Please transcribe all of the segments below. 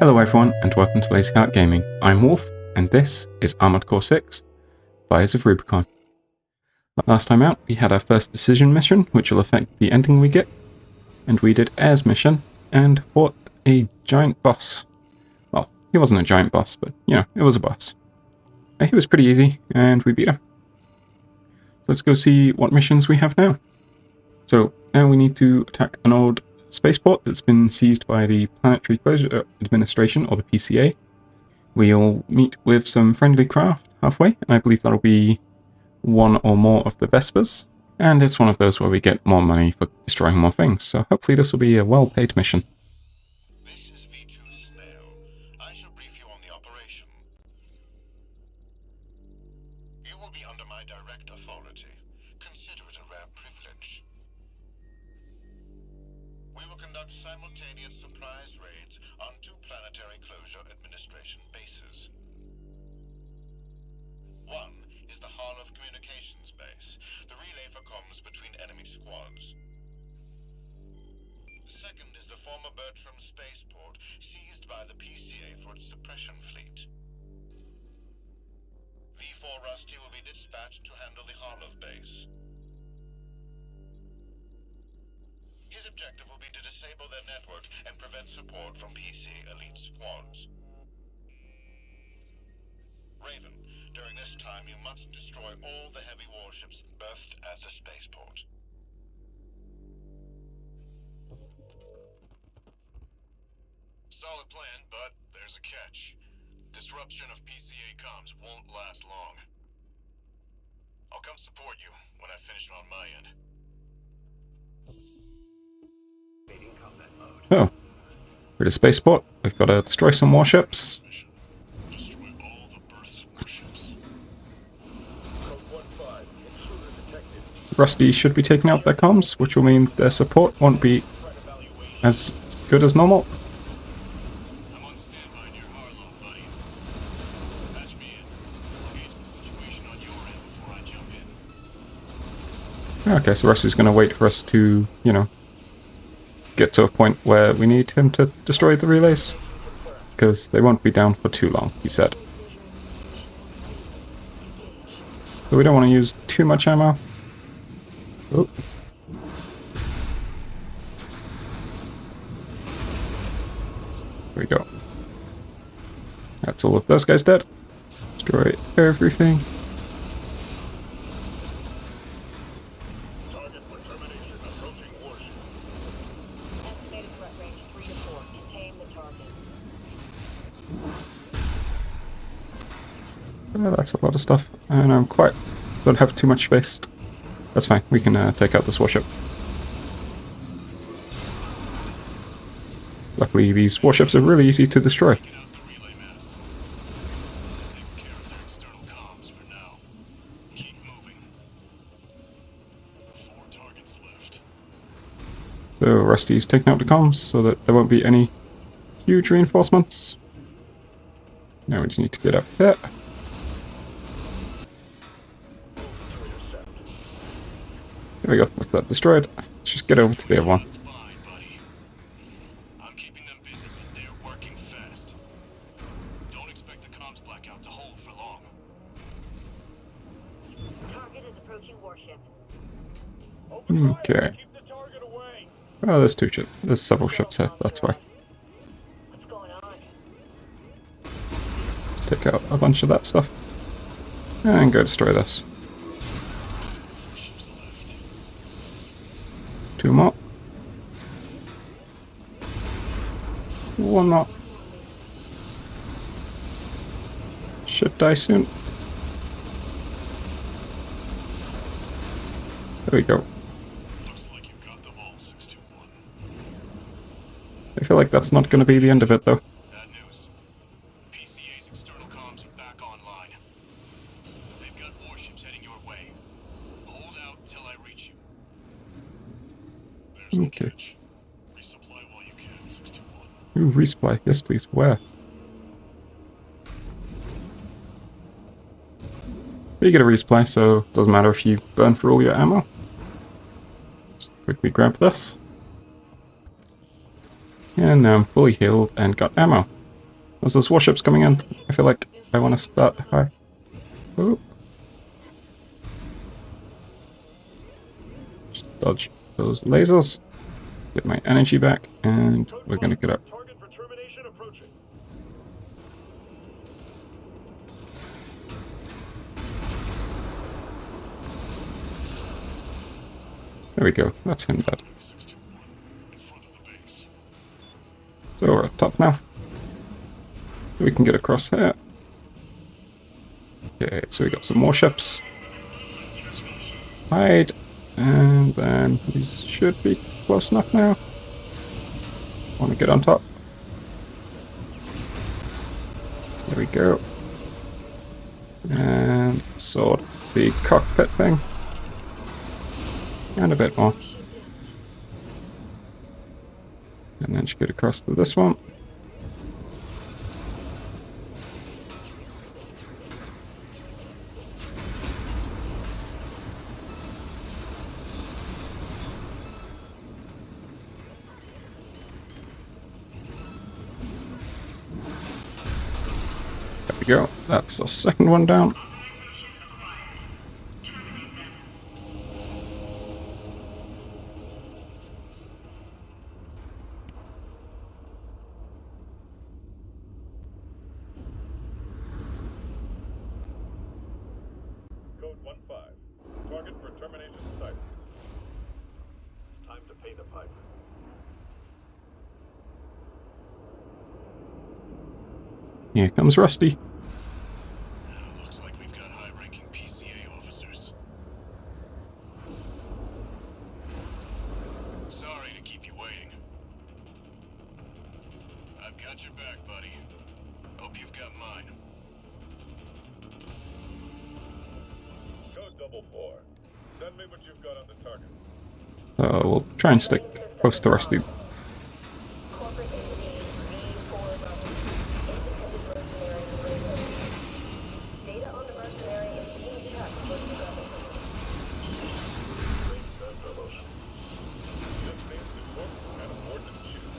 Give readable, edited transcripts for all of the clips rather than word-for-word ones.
Hello everyone, and welcome to Lazyheart Gaming. I'm Wolf, and this is Armored Core 6, Fires of Rubicon. Last time out, we had our first decision mission, which will affect the ending we get, and we did Air's mission, and fought a giant boss. Well, he wasn't a giant boss, but, you know, it was a boss. He was pretty easy, and we beat him. So let's go see what missions we have now. So, now we need to attack an old spaceport that's been seized by the Planetary Closure Administration, or the PCA. We'll meet with some friendly craft halfway, and I believe that'll be one or more of the Vespers. And it's one of those where we get more money for destroying more things, so hopefully this will be a well-paid mission. This is V2 Snail. I shall brief you on the operation. You will be under my direct authority. Consider it a rare privilege. We will conduct simultaneous surprise raids on 2 Planetary Closure Administration bases. One is the Hall of Communications base, the relay for comms between enemy squads. The second is the former Bertram spaceport, seized by the PCA for its suppression fleet. V4 Rusty will be dispatched to handle the Harlov base. His objective will be to disable their network and prevent support from PC elite squads. Raven, during this time you must destroy all the heavy warships berthed at the spaceport. Solid plan, but there's a catch. Disruption of PCA comms won't last long. I'll come support you when I finish on my end. Oh, we're at a spaceport. We've got to destroy some warships. Destroy all the berthed warships. Rusty should be taking out their comms, which will mean their support won't be as good as normal. I'm on standby near Harlov, buddy. Patch me in. I'll gauge the situation on your end before I jump in. Okay, so Rusty's going to wait for us to, you know, get to a point where we need him to destroy the relays. Because they won't be down for too long, he said. So we don't want to use too much ammo. Oh. There we go. That's all of those guys dead. Destroy everything. Target for termination. Approaching warship. Estimated threat range 3 to 4. Contain the target. That's a lot of stuff, and don't have too much space. That's fine, we can take out this warship. Luckily, these warships are really easy to destroy. Get out the relay mast. That takes care of their external comms for now. Keep moving. 4 targets left. So Rusty's taking out the comms so that there won't be any huge reinforcements. Now we just need to get up there. There we go, with that destroyed. Let's just get over to the other one. Fine, buddy. I'm keeping them busy, but they're working fast. Don't expect the comms blackout to hold for long. Target is approaching warship. Okay. Keep the target away. Oh, there's several ships here, that's why. What's going on? Let's take out a bunch of that stuff. And go destroy this. Ships left. 2 more. 1 more. Should die soon. There we go. Looks like you got them all, 621. I feel like that's not going to be the end of it, though. Bad news. The PCA's external comms are back online. They've got warships heading your way. Hold out till I reach you. There's the Okay. catch. Resupply while you can, 621. Ooh, resupply. Yes, please. Where? You get a resupply, so it doesn't matter if you burn through all your ammo. Just quickly grab this. And now I'm fully healed and got ammo. As those warships coming in, I feel like I want to start high. Ooh. Just dodge those lasers. Get my energy back, and we're gonna get up. Target for termination approaching. There we go. That's him dead. 61 in front of the base. So we're up top now. So we can get across here. Okay, so we got some more ships. Hide. And then these should be close enough now. Want to get on top. There we go. And sort the cockpit thing. And a bit more. And then should get across to this one. There we go. That's the second one down. Code 1-5. Target for termination site. Time to pay the piper. Here comes Rusty. Looks like we've got high-ranking PCA officers. Sorry to keep you waiting. I've got your back, buddy. Hope you've got mine. Code 4. Send me what you've got on the target. So we'll try and stick close to Rusty. Corporate entity V4 unintended mercenary radio. Data on the mercenary is being checked for discrepancy. Great promotion. Just named the book and afford to choose.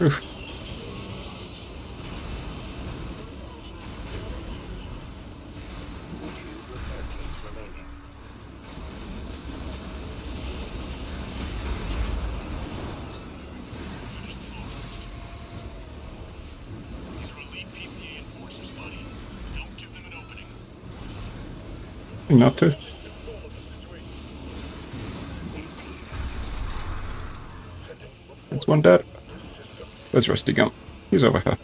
Oof. These are elite PCA enforcers, buddy. Don't give them an opening. Not to. That's one dead. Where's Rusty gone? He's over here.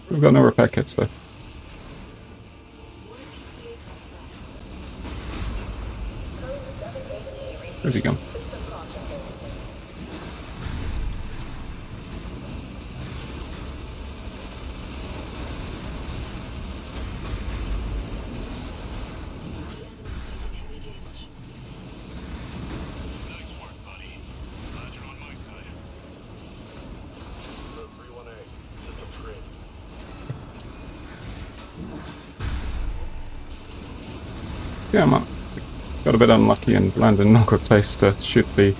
We've got no repair kits though. Where's he gone? Nice work, buddy. Glad you're on my side. 31A, system green. Yeah, I'm up. Got a bit unlucky and landed in an awkward place to shoot the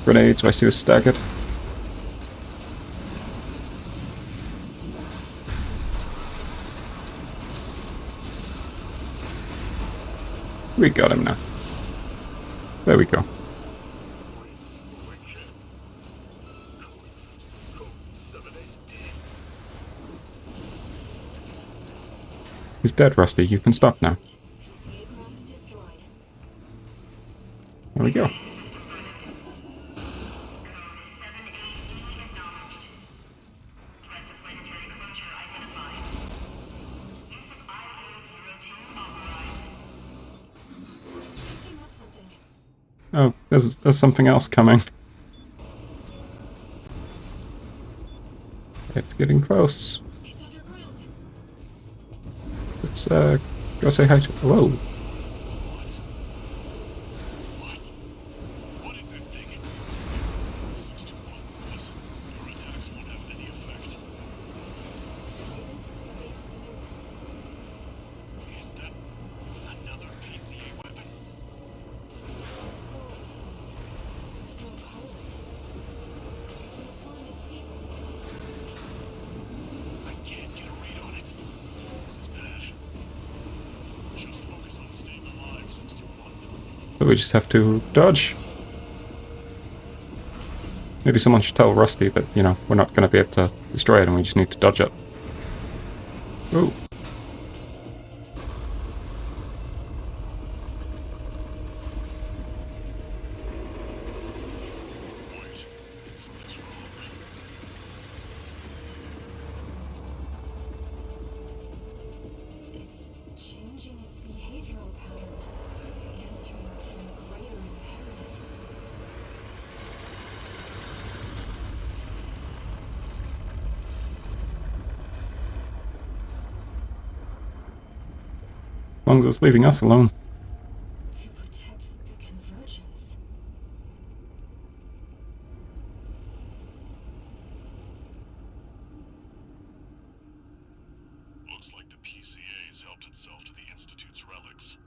grenades while he was staggered. We got him now. There we go. He's dead, Rusty. You can stop now. There we go. Oh, there's something else coming. It's getting close. Let's go say hi to. Whoa. What is that thing? 61. Listen, your attacks won't have any effect. Is that another PCA weapon? So we just have to dodge. Maybe someone should tell Rusty that, you know, we're not going to be able to destroy it and we just need to dodge it. Ooh. Wait, something's wrong. It's changing its behavioral pattern, answering to a greater imperative. As long as it's leaving us alone. To protect the convergence. Looks like the PCA's helped itself to the Institute's relics.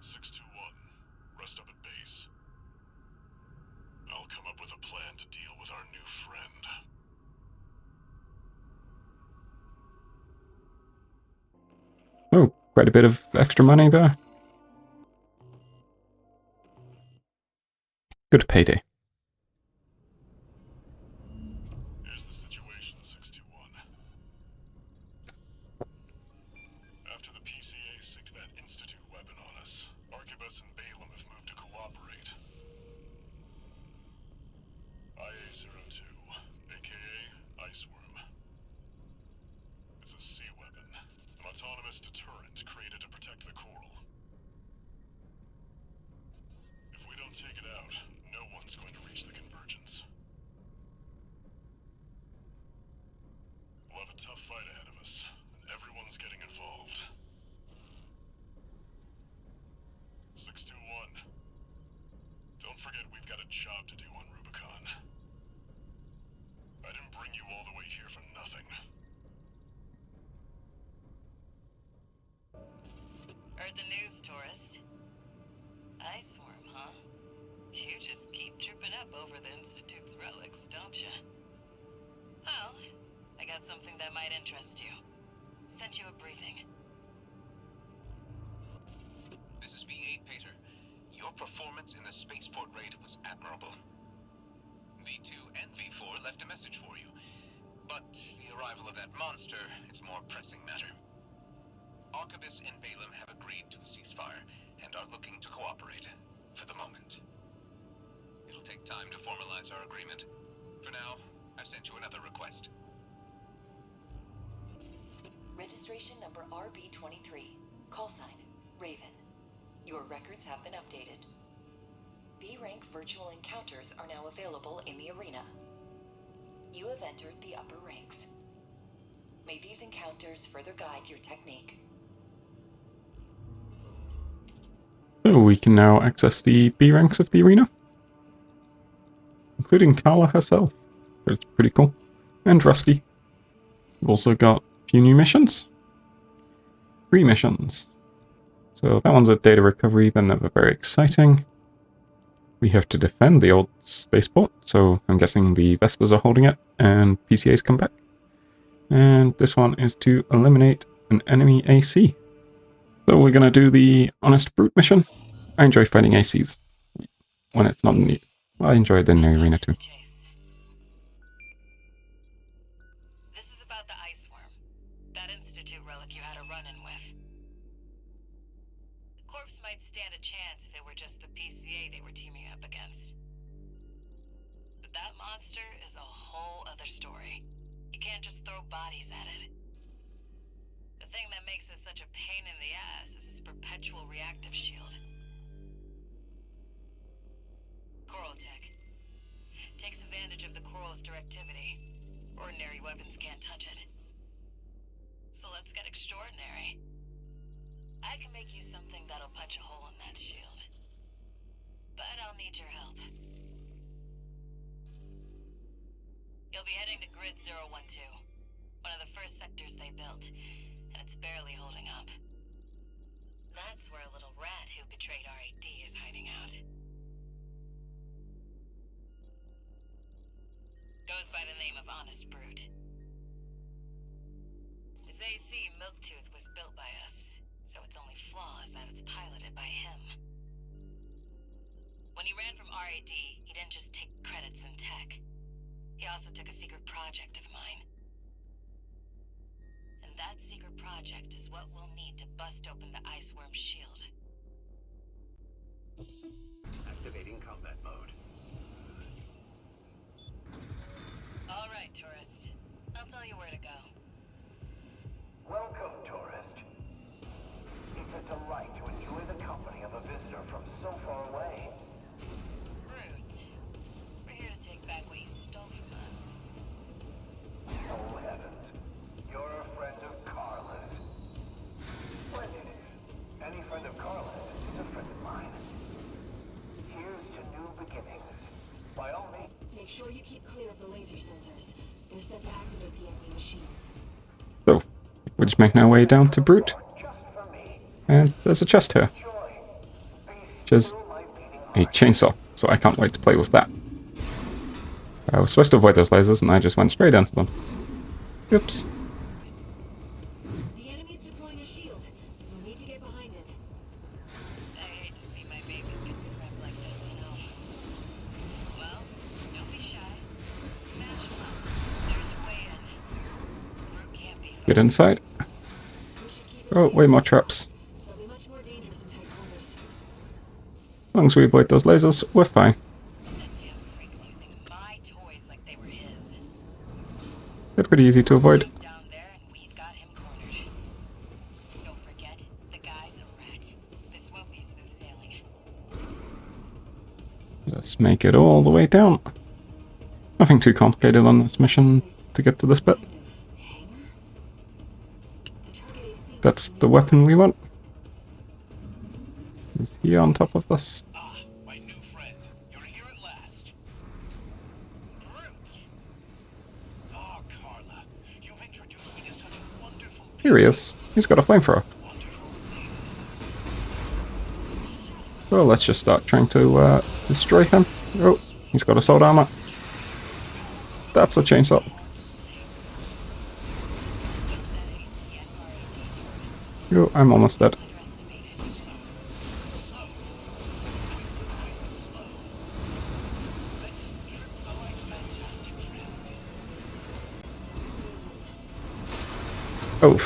621, rest up at base. I'll come up with a plan to deal with our new friend. Oh, quite a bit of extra money there. Good payday. Here's the situation, 621. After the PCA sicked that Institute weapon on us, Arquebus and Balaam have moved to cooperate. IA-02, aka Iceworm. It's a sea weapon, an autonomous deterrent created to protect the coral. If we don't take it out, no one's going to reach the convergence. We'll have a tough fight ahead of us, and everyone's getting involved. 621. Don't forget we've got a job to do on Rubicon. I didn't bring you all the way here for nothing. Heard the news, tourist. Iceworm, huh? You just keep tripping up over the Institute's relics, don't you? Well, I got something that might interest you. Sent you a briefing. This is V8, Pater. Your performance in the spaceport raid was admirable. V2 and V4 left a message for you. But the arrival of that monster is a more pressing matter. Arquebus and Balaam have agreed to a ceasefire and are looking to cooperate, for the moment. It'll take time to formalize our agreement. For now, I've sent you another request. Registration number RB23. Call sign, Raven. Your records have been updated. B-rank virtual encounters are now available in the arena. You have entered the upper ranks. May these encounters further guide your technique. So we can now access the B ranks of the arena, including Carla herself. That's pretty cool. And Rusty. We've also got a few new missions. 3 missions. So that one's a data recovery, they're never very exciting. We have to defend the old spaceport, so I'm guessing the Vespers are holding it, and PCA's come back. And this one is to eliminate an enemy AC. So we're going to do the Honest Brute mission. I enjoy fighting ACs when it's not needed. I enjoy it in the arena too. This is about the Iceworm, that Institute relic you had a run-in with. The corpse might stand a chance if it were just the PCA they were teaming up against. But that monster is a whole other story. You can't just throw bodies at it. The thing that makes it such a pain in the ass is its perpetual reactive shield. Coral tech. Takes advantage of the coral's directivity. Ordinary weapons can't touch it. So let's get extraordinary. I can make you something that'll punch a hole in that shield. But I'll need your help. You'll be heading to Grid 012, one of the first sectors they built, and it's barely holding up. That's where a little rat who betrayed RAD is hiding out. Goes by the name of Honest Brute. His AC Milktooth was built by us. so its only flaw is that it's piloted by him. When he ran from RAD, he didn't just take credits in tech. He also took a secret project of mine. And that secret project is what we'll need to bust open the Iceworm's shield. Activating combat mode. All right, tourist. I'll tell you where to go. Welcome, tourist. It's a delight to enjoy the company of a visitor from so far away. Brute. We're here to take back what you stole from us. Oh, heavens. You're a friend of Carla's. Splendid. Any friend of Carla's is a friend of mine. Here's to new beginnings. By all means. Make sure you keep clear of the laser sensors. They're set to activate the enemy machines. So, we're just making our way down to Brute. Just for me. And there's a chest here, Joy. which is a chainsaw, so I can't wait to play with that. I was supposed to avoid those lasers, and I just went straight into them. Oops. The enemy's deploying a shield. You'll need to get behind it. I hate to see my babies get scrubbed like this, you know. Well, don't be shy. Smash them up. There's a way in. Brute can't be Get inside. We should keep it Oh, clear. way more traps. They'll be much more dangerous in tight quarters. As long as we avoid those lasers, we're fine. That damn freak's using my toys like they were his. They're pretty easy to avoid. Keep down there and we've got him cornered. Don't forget, the guy's a rat. This won't be smooth sailing. Let's make it all the way down. Nothing too complicated on this mission to get to this bit. Kind of hangar? The target AC That's the weapon we want. Is he on top of this? Ah, my new friend. You're here at last. Brute! Oh, Carla. You've introduced me to such wonderful people. Here he is. He's got a flamethrower. Wonderful things. Well, let's just start trying to destroy him. Oh, he's got assault armor. That's a chainsaw. Oh, I'm almost dead. Oh, That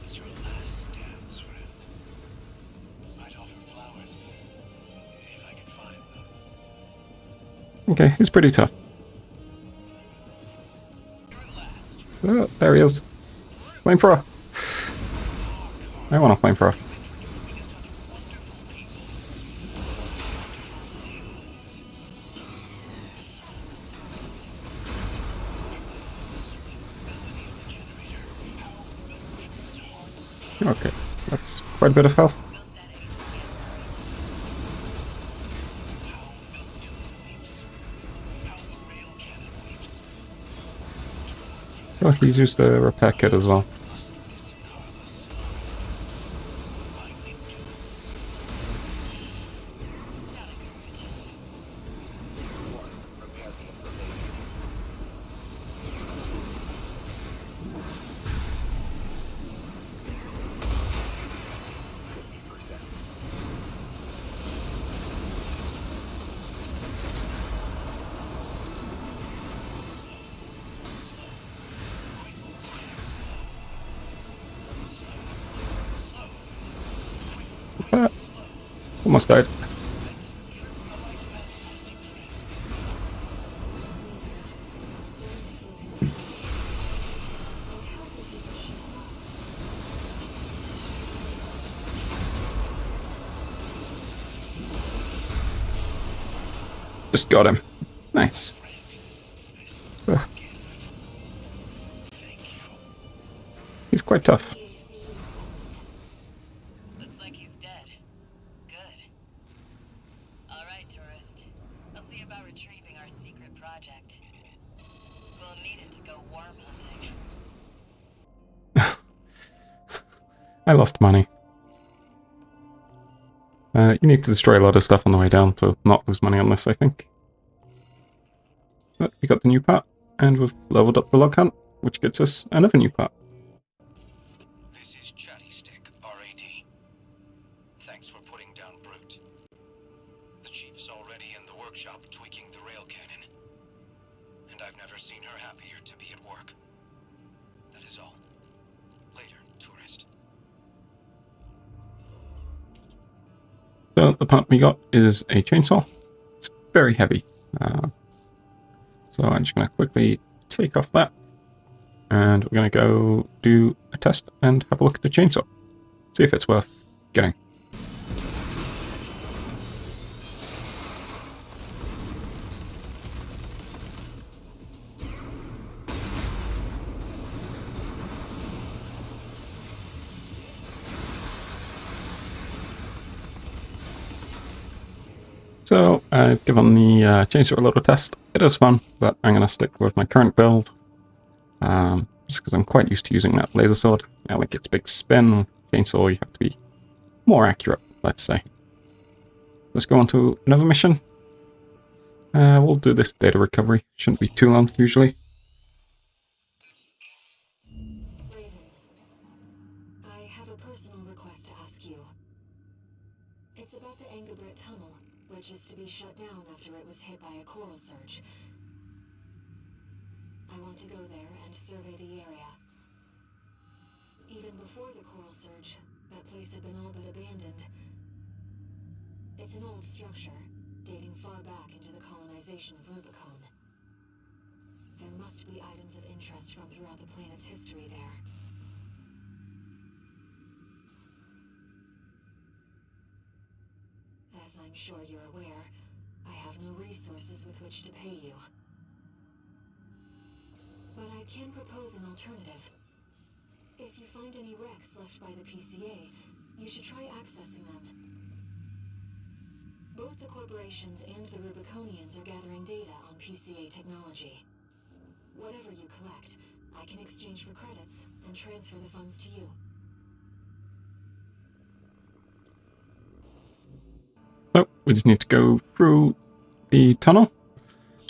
was your last dance, friend. I'd offer flowers if I could find them. okay, he's pretty tough. You're at last. Oh, there he is. Flamethrower. I want a flamethrower. Introduced me to such wonderful people. Okay, that's quite a bit of health. Oh, he's used the repair kit as well. Ah, almost died. Just got him. Nice. Ah. He's quite tough. Looks like he's dead. Good. Alright, tourist. I'll see about retrieving our secret project. We'll need it to go worm hunting. I lost money. You need to destroy a lot of stuff on the way down to not lose money on this, I think. But we got the new part, and we've leveled up the log hunt, which gets us another new part. This is Chatty Stick, RAD. Thanks for putting down Brute. The Chief's already in the workshop tweaking the rail cannon. And I've never seen her happier to be at work. That is all. Later, tourist. So the part we got is a chainsaw. It's very heavy. So I'm just going to quickly take off that. And we're going to go do a test and have a look at the chainsaw. See if it's worth getting. So I've given the chainsaw a little test. It is fun, but I'm going to stick with my current build. Just because I'm quite used to using that laser sword. I like its big spin. Chainsaw, you have to be more accurate, let's say. Let's go on to another mission. We'll do this data recovery. Shouldn't be too long, usually. Raven, I have a personal request to ask you. It's about the Engabrit tunnel, which is to be shut down after it was hit by a coral surge. I want to go there and survey the area. Even before the coral surge, that place had been all but abandoned. It's an old structure, dating far back into the colonization of Rubicon. There must be items of interest from throughout the planet's history there. As I'm sure you're aware, I have no resources with which to pay you. But I can propose an alternative. If you find any wrecks left by the PCA, you should try accessing them. Both the corporations and the Rubiconians are gathering data on PCA technology. Whatever you collect, I can exchange for credits and transfer the funds to you. So we just need to go through the tunnel,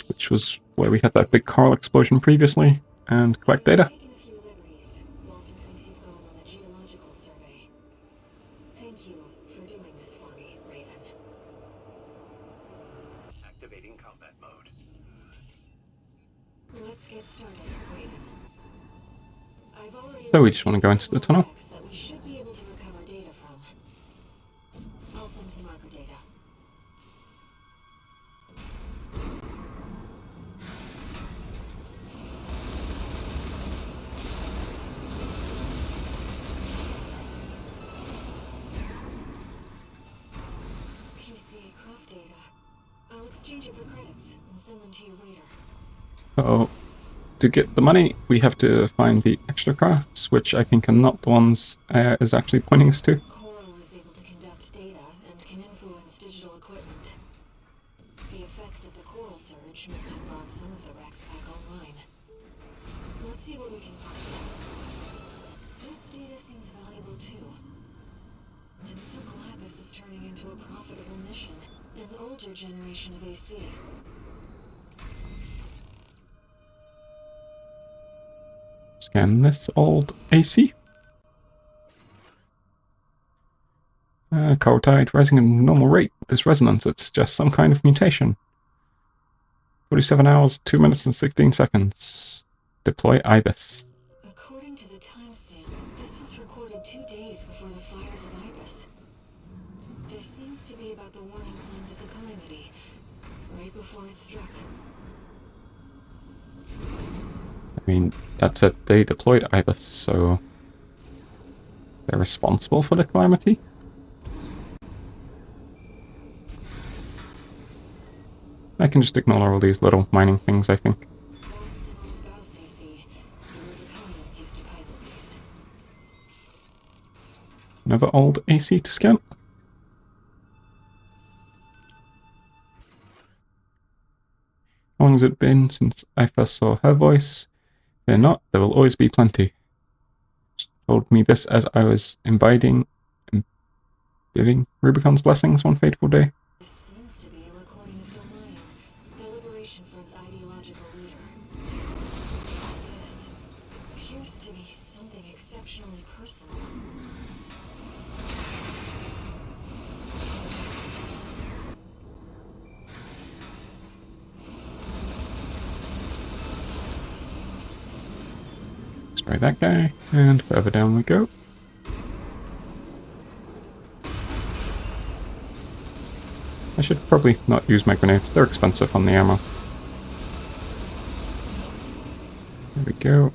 which was where we had that big coral explosion previously, and collect data. Taken a few liberties. Walter thinks you've gone on a geological survey. Thank you for doing this for me, Raven. Activating combat mode. Let's get started, Raven. I've already So we just want to go into the tunnel. wrecks that we should be able to recover data from. I'll send the marker data. PCA craft data. I'll exchange it for credits and send them to you later. So to get the money, we have to find the extra crafts, which I think are not the ones is actually pointing us to. Coral is able to conduct data and can influence digital equipment. The effects of the coral surge must have brought some of the wrecks back online. Let's see what we can find. This data seems valuable too. I'm so glad this is turning into a profitable mission. An older generation of AC. Scan this old AC. Coral tide rising at a normal rate. This resonance, it's just some kind of mutation. 47 hours, 2 minutes and 16 seconds. Deploy IBIS. According to the timestamp, this was recorded 2 days before the fires of Ibis. This seems to be about the warning signs of the calamity, right before it struck. I mean, that's it. They deployed IBIS, so they're responsible for the calamity. I can just ignore all these little mining things, I think. That's an old Gauss AC. The Rubiconians used to pilot these. Another old AC to scan. How long has it been since I first saw her voice? Fear not, there will always be plenty. She told me this as I was imbibing Rubicon's blessings one fateful day. This seems to be a recording of Delmaya, the Liberation Front's ideological leader. This appears to be something exceptionally personal. Destroy that guy, and further down we go. I should probably not use my grenades, they're expensive on the ammo. There we go.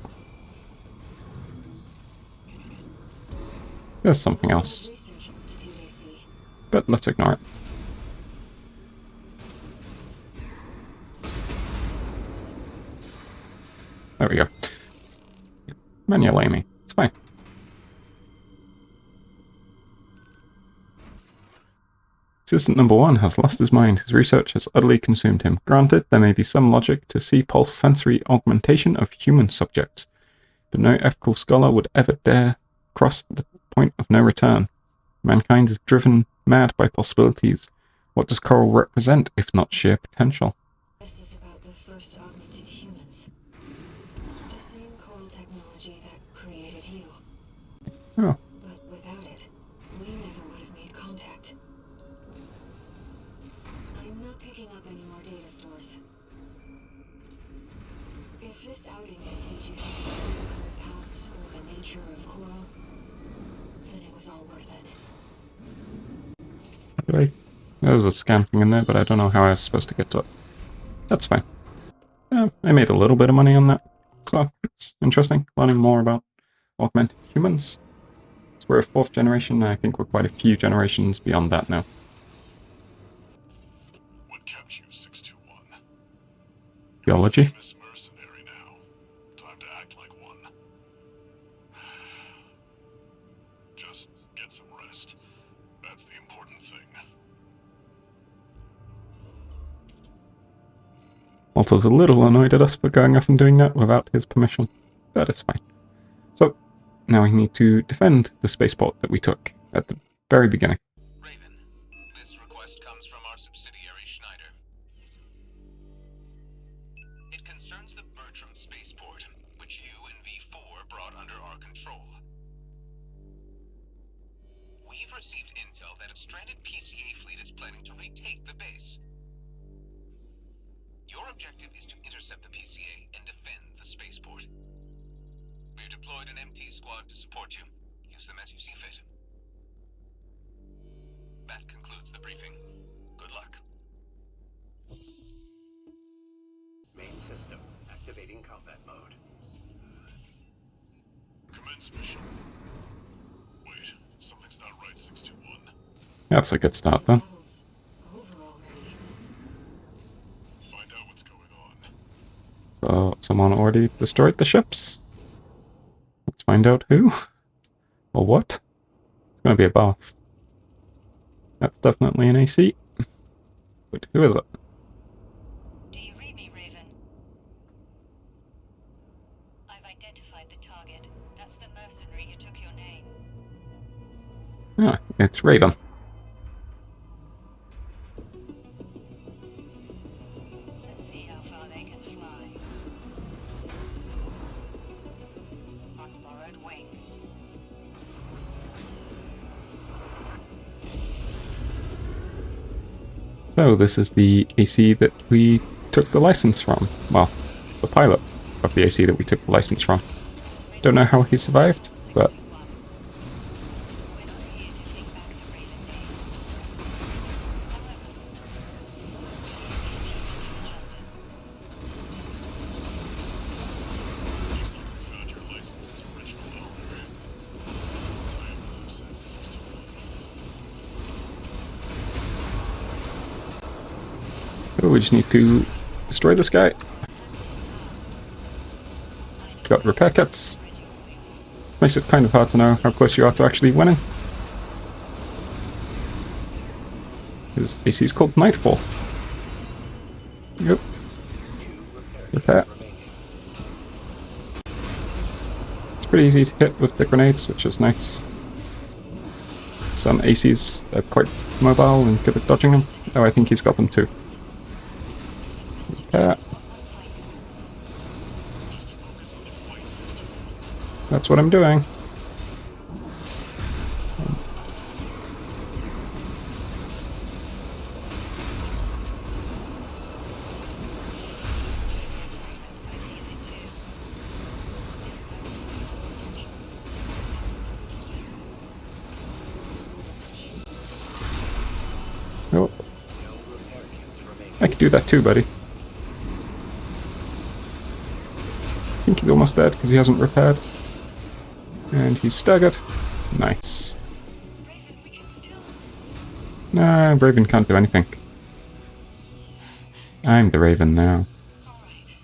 There's something else, but let's ignore it. There we go. Manual aiming, it's fine. Assistant number 1 has lost his mind. His research has utterly consumed him. Granted, there may be some logic to C-pulse sensory augmentation of human subjects, but no ethical scholar would ever dare cross the point of no return. Mankind is driven mad by possibilities. What does Coral represent, if not sheer potential? This is about the first augmented humans. The same coral technology that created you. Oh. But without it, we never would have made contact. I'm not picking up any more data stores. If this outing has made you think of Rubicon's past or the nature of coral, then it was all worth it. Right. There was a scam thing in there, but I don't know how I was supposed to get to it. That's fine. I made a little bit of money on that, so it's interesting, learning more about augmented humans. So we're a 4th generation, I think we're quite a few generations beyond that now. What kept you, 621? Biology? Famous mercenary now. Time to act like one. Just get some rest. That's the important thing. Walter's a little annoyed at us for going off and doing that without his permission, but it's fine. So, now we need to defend the spaceport that we took at the very beginning. Raven, this request comes from our subsidiary Schneider. It concerns the Bertram spaceport, which you and V4 brought under our control. We've received intel that a stranded PCA fleet is planning to retake the base. Your objective is to intercept the PCA and defend the spaceport. We've deployed an MT squad to support you. Use them as you see fit. That concludes the briefing. Good luck. Main system activating combat mode. Commence mission. Wait, something's not right, 621. That's a good start then. Battle's over already. Find out what's going on. So, someone already destroyed the ships? Let's find out who. Or what. It's gonna be a boss. That's definitely an AC. Wait, who is it? Do you read me, Raven? I've identified the target. That's the mercenary who took your name. Ah, it's Raven. Let's see how far they can fly. On borrowed wings. So, this is the AC that we took the license from. Well, the pilot of the AC that we took the license from. Don't know how he survived, but We're not here to take back the Raven name. Justice. Looks like we found your license's original owner. Time to lose that, 621. oh, we just need to destroy this guy. Got repair kits. Makes it kind of hard to know how close you are to actually winning. His AC is called Nightfall. Yep. Repair. It's pretty easy to hit with the grenades, which is nice. Some ACs are quite mobile and good at dodging them. Oh, I think he's got them too. Repair. That's what I'm doing. I could do that too, buddy. I think he's almost dead because he hasn't repaired. And he's staggered. Nice. Raven, we can still... Nah, Raven can't do anything. I'm the Raven now. Alright.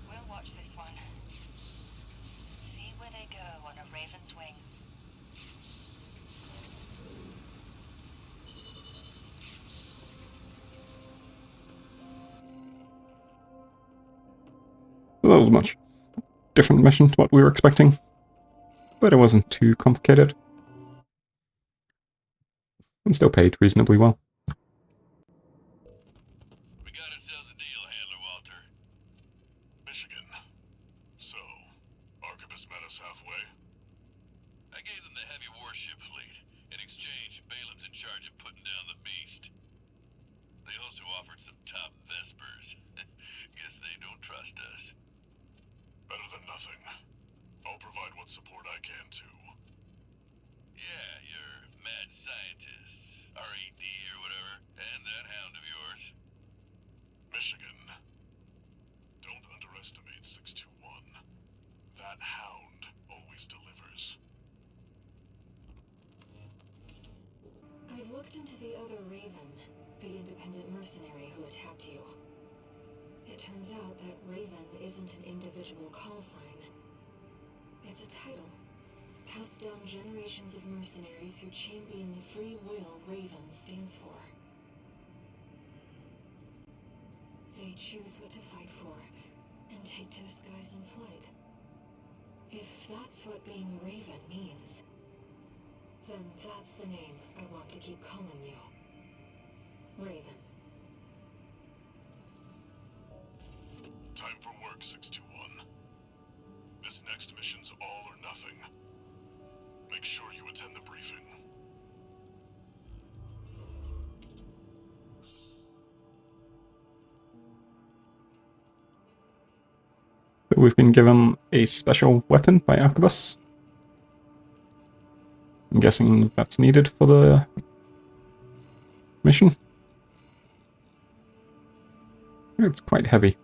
We'll watch this one. See where they go on a Raven's wings. So that was a much different mission to what we were expecting. But it wasn't too complicated. And still paid reasonably well. We got ourselves a deal, Handler Walter. Michigan. So, Arquebus met us halfway? I gave them the heavy warship fleet. In exchange, Balam's in charge of putting down the beast. They also offered some top Vespers. Guess they don't trust us. Better than nothing. I'll provide what support I can, too. Yeah, your mad scientists, R.E.D. or whatever, and that hound of yours. Michigan. Don't underestimate 621. That hound always delivers. I've looked into the other Raven, the independent mercenary who attacked you. It turns out that Raven isn't an individual call sign. It's a title, passed down generations of mercenaries who champion the free will Raven stands for. They choose what to fight for, and take to the skies in flight. If that's what being a Raven means, then that's the name I want to keep calling you. Raven. Time for work, 621. This next mission's all or nothing. Make sure you attend the briefing. We've been given a special weapon by Arquebus. I'm guessing that's needed for the mission. It's quite heavy.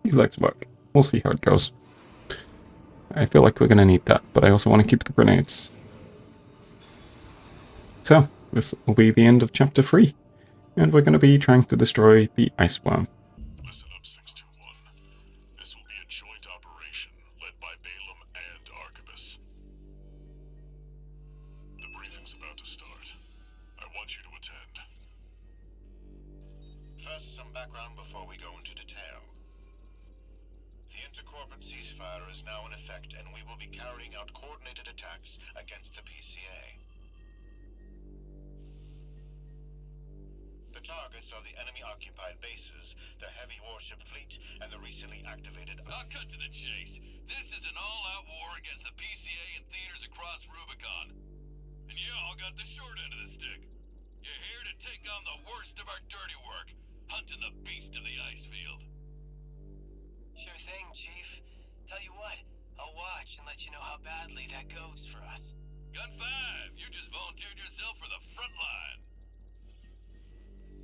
These legs work. We'll see how it goes. I feel like we're going to need that, but I also want to keep the grenades. So, this will be the end of Chapter 3, and we're going to be trying to destroy the ice worm. Listen up, 621. This will be a joint operation led by Balam and Arquebus. The briefing's about to start. I want you to attend. First, some background before we go into detail. The intercorporate ceasefire is now in effect, and we will be carrying out coordinated attacks against the PCA. The targets are the enemy-occupied bases, the heavy warship fleet, and the recently activated... I'll cut to the chase. This is an all-out war against the PCA and theaters across Rubicon. And you all got the short end of the stick. You're here to take on the worst of our dirty work, hunting the beast of the ice field. Sure thing, Chief. Tell you what, I'll watch and let you know how badly that goes for us. Gun 5, you just volunteered yourself for the front line.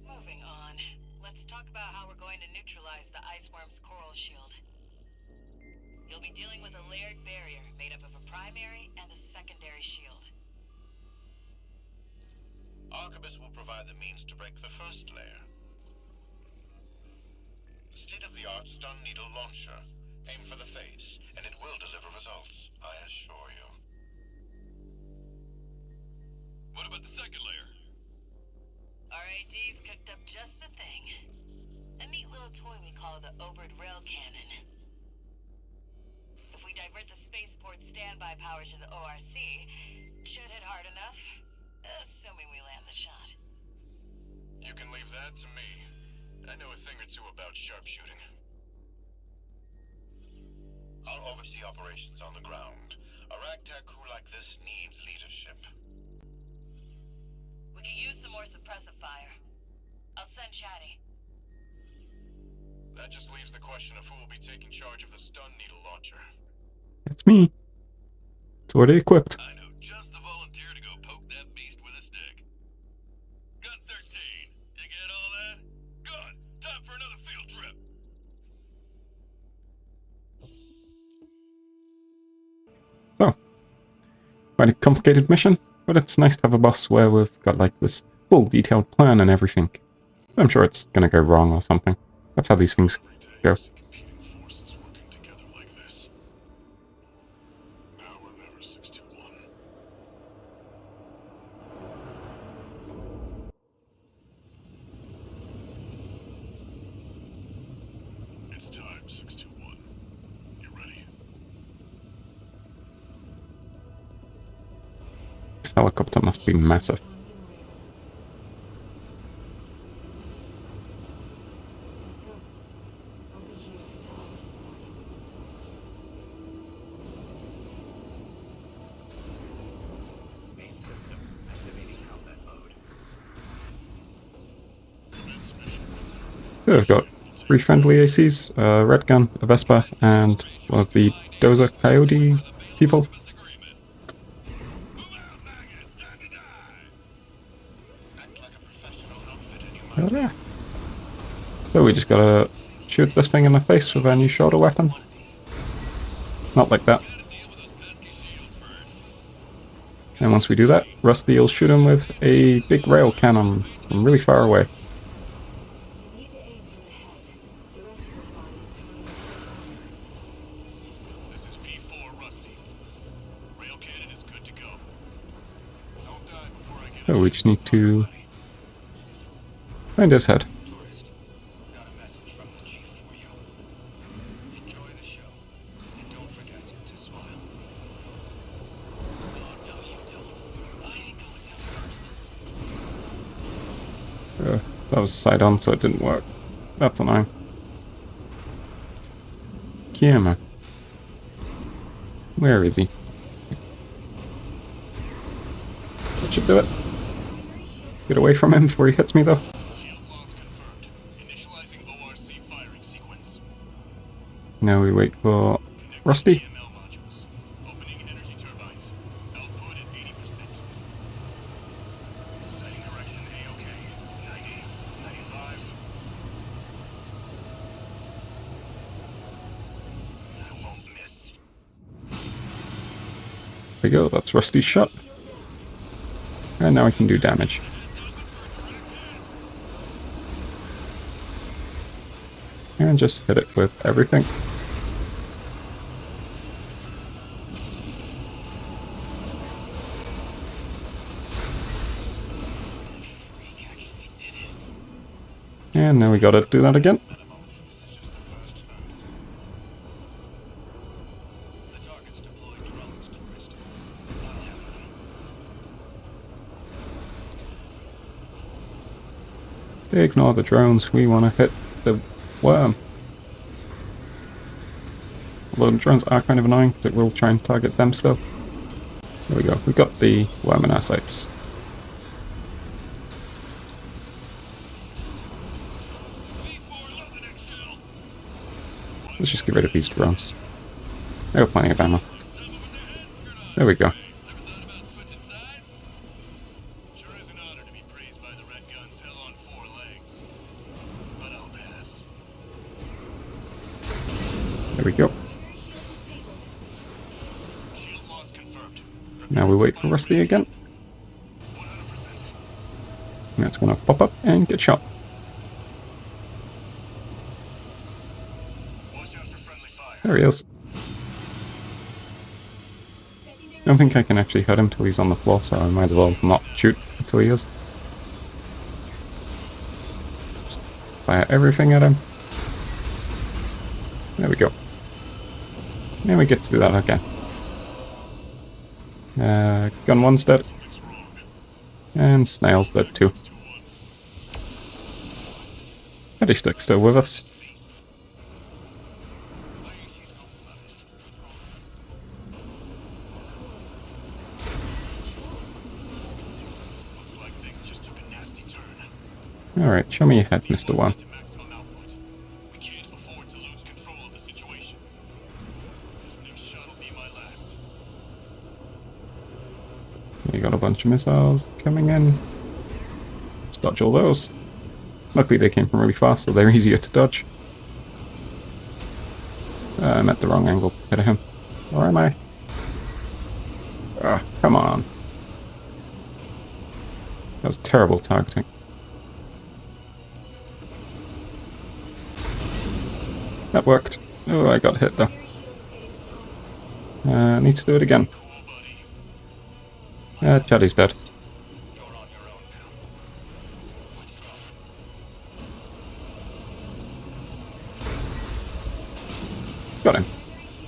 Moving on. Let's talk about how we're going to neutralize the iceworm's coral shield. You'll be dealing with a layered barrier made up of a primary and a secondary shield. Arquebus will provide the means to break the first layer. State-of-the-art stun needle launcher. Aim for the face, and it will deliver results, I assure you. What about the second layer? RAD's cooked up just the thing. A neat little toy we call the Overt Rail Cannon. If we divert the spaceport standby power to the ORC, should hit hard enough, assuming we land the shot. You can leave that to me. I know a thing or two about sharpshooting. I'll oversee operations on the ground. A ragtag crew like this needs leadership. We could use some more suppressive fire. I'll send Chatty. That just leaves the question of who will be taking charge of the stun needle launcher. That's me. It's already equipped. I know just the volunteer to go poke that beast with a stick. Gun 13, you get all that? quite a complicated mission, but it's nice to have a boss where we've got like this full detailed plan and everything. I'm sure it's gonna go wrong or something. That's how these things go. Competing forces working together like this. Now or never, 621. It's time, 621. You ready? This helicopter must be massive. Let's go. I'll be here to offer support. Main system activating combat mode. Commence mission. Here we've got 3 friendly ACs, a red gun, a Vespa, and one of the Dozer Coyote people. Agreement. Move out, maggots. Time to die. Act like a professional outfit and you might Oh, yeah. So we just gotta shoot this thing in the face with our new shoulder weapon. Not like that. deal with those pesky shields first. And once we do that, Rusty will shoot him with a big rail cannon from really far away. You need to aim for the head. The rest of his body is covered in armor. This is V4 Rusty. Rail cannon is good to go. Don't die before I get So we just need to find his head. Tourist, got a message from the chief for you. Enjoy the show, and don't forget to smile. Oh, no, you don't. I ain't going down first. That was side on, so it didn't work. That's annoying. Kiyama. Where is he? That should do it. Get away from him before he hits me, though. Shield loss confirmed. Initializing ORC firing sequence. Now we wait for Connecting Rusty. EML modules. Opening energy turbines. Output at 80%. Setting correction A-OK. 90, 95. I won't miss. There we go, that's Rusty's shot. And now we can do damage. And just hit it with everything. Freak actually did it. And now we gotta do that again. This is just the first time. The target's deployed drones, tourist. I'll handle them. Ignore the drones, we wanna hit the worm. Although the drones are kind of annoying, because it will try and target them still. There we go, we got the worm in our sights. V4, load the next shell. Let's just get rid of these drones. They have plenty of ammo. There we go. Ever thought about switching sides? Sure is an honor to be praised by the Red Gun's hell on 4 legs. But I'll pass. There we go. Shield loss confirmed. Now we wait for Rusty again. 100%. And it's gonna pop up and get shot. Watch out for friendly fire. There he is. I don't think I can actually hurt him till he's on the floor, so I might as well not shoot until he is. Just fire everything at him. There we go. And we get to do that again. Gun 1's dead. Something's wrong. And Snail's dead too. 621. Eddie Stick's still with us. My AC's compromised. Looks like things just took a nasty turn. Alright, show me your head, Mr. Worm. To maximum output. We can't afford to lose control of the situation. This next shot will be my last. You got a bunch of missiles coming in. Just dodge all those. Luckily they came from really fast, so they're easier to dodge. I'm at the wrong angle to hit him. Or am I? Ah, come on. That was terrible targeting. That worked. Oh, I got hit though. Need to do it again. Charlie's dead. You're on your own now. Withdraw. Got him.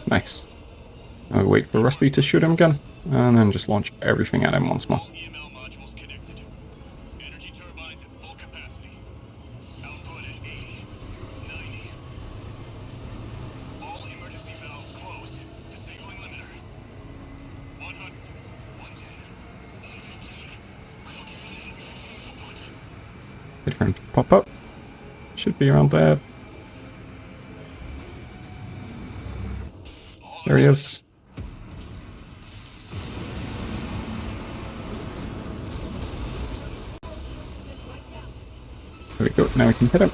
Nice. I'll wait for Rusty to shoot him again, and then just launch everything at him once more. All EML modules connected. Energy turbines at full capacity. Output at 80, 90. All emergency valves closed. Disabling limiter. 100, 110. Wait for him to pop up. Should be around there. There he is. There we go, now we can hit him.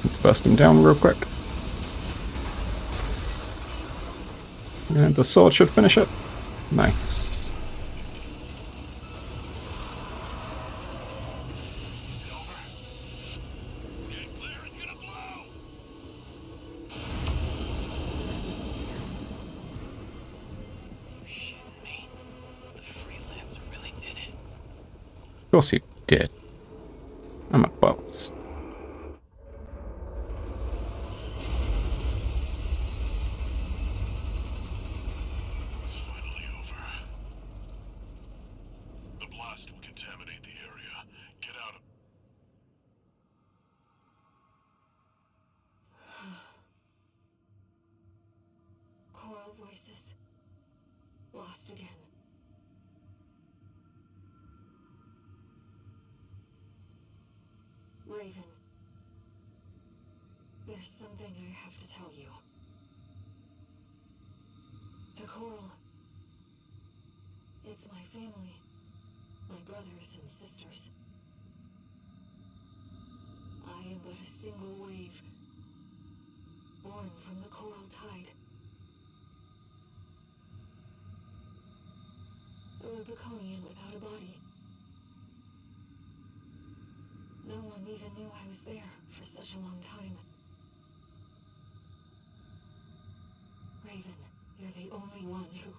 Let's burst him down real quick. And the sword should finish it. Nice. Get clear, it's gonna blow! You shitting me? The freelancer really did it. Of course he did. I'm a boss. It's finally over. The blast will contaminate the area. Get out of... Choral voices. Lost again. Raven. There's something I have to tell you. The coral. It's my family. My brothers and sisters. I am but a single wave. Born from the coral tide. A Rubiconian without a body. No one even knew I was there for such a long time. Raven, you're the only one who...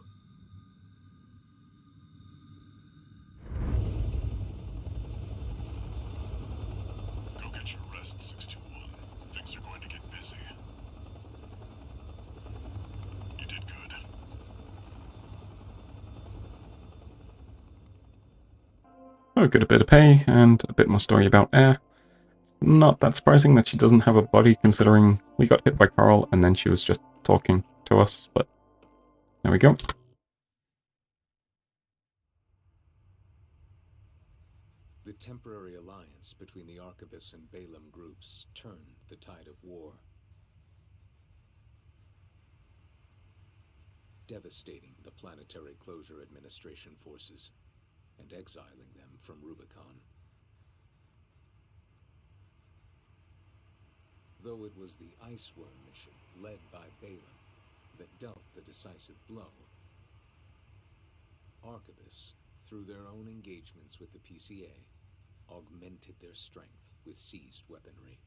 Go get your rest, 621. Things are going to get busy. You did good. Oh, good, a bit of pay, and a bit more story about Air. Not that surprising that she doesn't have a body, considering we got hit by Carl and then she was just talking to us, but there we go. The temporary alliance between the Arquebus and Balaam groups turned the tide of war, devastating the Planetary Closure Administration forces and exiling them from Rubicon. Though it was the Iceworm mission led by Balaam that dealt the decisive blow, Arquebus, through their own engagements with the PCA, augmented their strength with seized weaponry.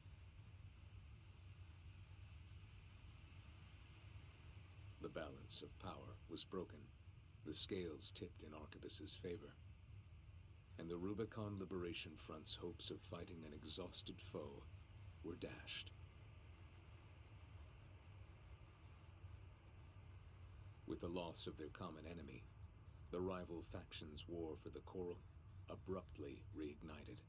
The balance of power was broken. The scales tipped in Arquebus's favor, and the Rubicon Liberation Front's hopes of fighting an exhausted foe were dashed. With the loss of their common enemy, the rival factions' war for the Coral abruptly reignited,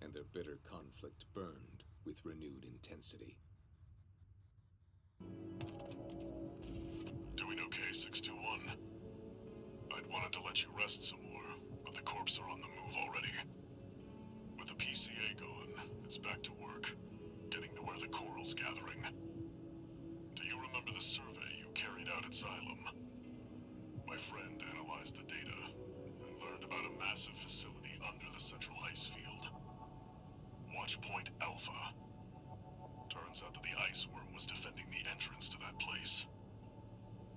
and their bitter conflict burned with renewed intensity. Doing okay, 621. I'd wanted to let you rest some more, but the corps are on the move already. With the PCA gone, it's back to work, getting to where the coral's gathering. Do you remember the survey you carried out at Xylem? My friend analyzed the data and learned about a massive facility under the central ice field. Watch Point Alpha. Turns turns out that the ice worm was defending the entrance to that place.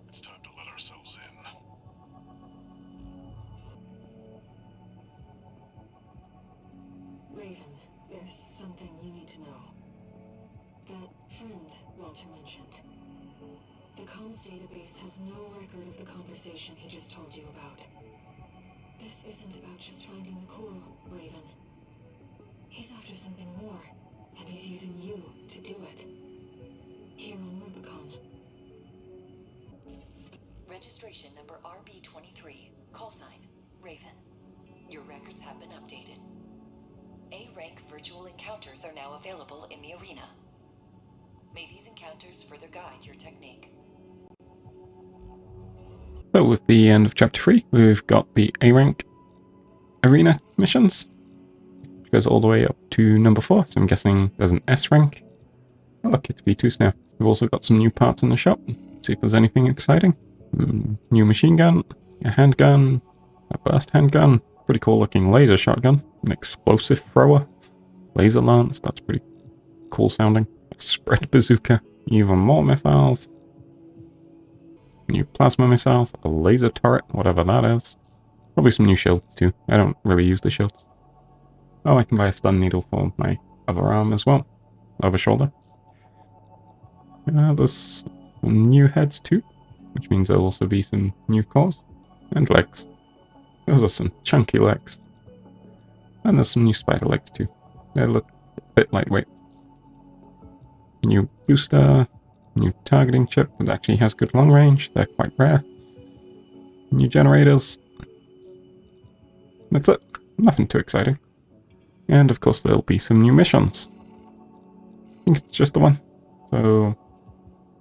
It's time to let ourselves in. Raven, there's something you need to know. That friend Walter mentioned. The comms database has no record of the conversation he just told you about. This isn't about just finding the coral, Raven. He's after something more, and he's using you to do it. Here on Rubicon. Registration number RB23, call sign, Raven. Your records have been updated. A-rank virtual encounters are now available in the arena. May these encounters further guide your technique. So with the end of Chapter 3, we've got the A-rank arena missions, which goes all the way up to number 4, so I'm guessing there's an S rank. Oh, look, it's V2s now. We've also got some new parts in the shop. Let's see if there's anything exciting. New machine gun, a handgun, a burst handgun, pretty cool looking laser shotgun, an explosive thrower, laser lance, that's pretty cool sounding, a spread bazooka, even more missiles, new plasma missiles, a laser turret, whatever that is. Probably some new shields too. I don't really use the shields. Oh, I can buy a stun needle for my other arm as well. Other shoulder. There's some new heads too, which means there'll also be some new cores. And legs. Those are some chunky legs. And there's some new spider legs too. They look a bit lightweight. New booster. New targeting chip that actually has good long range. They're quite rare. New generators. That's it. Nothing too exciting. And of course there'll be some new missions. I think it's just the one. So,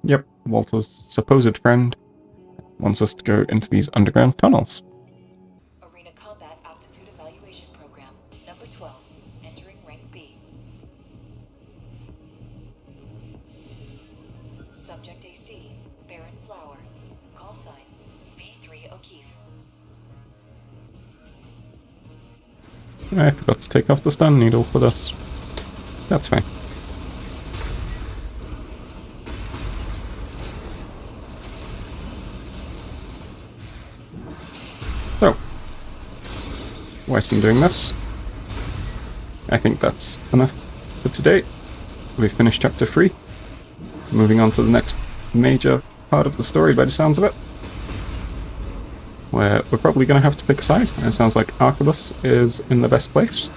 yep, Walter's supposed friend wants us to go into these underground tunnels. Arena Combat Aptitude Evaluation Program, number 12, entering rank B. Subject AC, Baron Flower. Call sign, V3 O'Keefe. I forgot to take off the stun needle for this. That's fine. So, whilst I'm doing this, I think that's enough for today. We've finished Chapter 3. Moving on to the next major part of the story by the sounds of it, where we're probably going to have to pick a side, and it sounds like Arquebus is in the best place.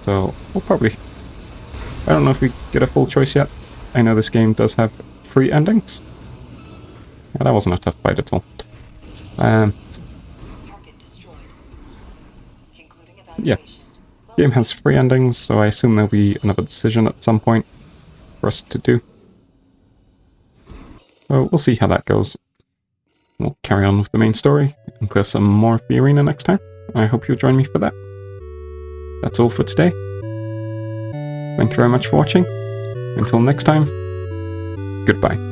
So, we'll probably... I don't know if we get a full choice yet. I know this game does have 3 endings. Yeah, that wasn't a tough fight at all. Target destroyed. Concluding Yeah. evaluation. Game has 3 endings, so I assume there'll be another decision at some point for us to do. So we'll see how that goes. We'll carry on with the main story and clear some more of the arena next time. I hope you'll join me for that. That's all for today. Thank you very much for watching. Until next time, goodbye.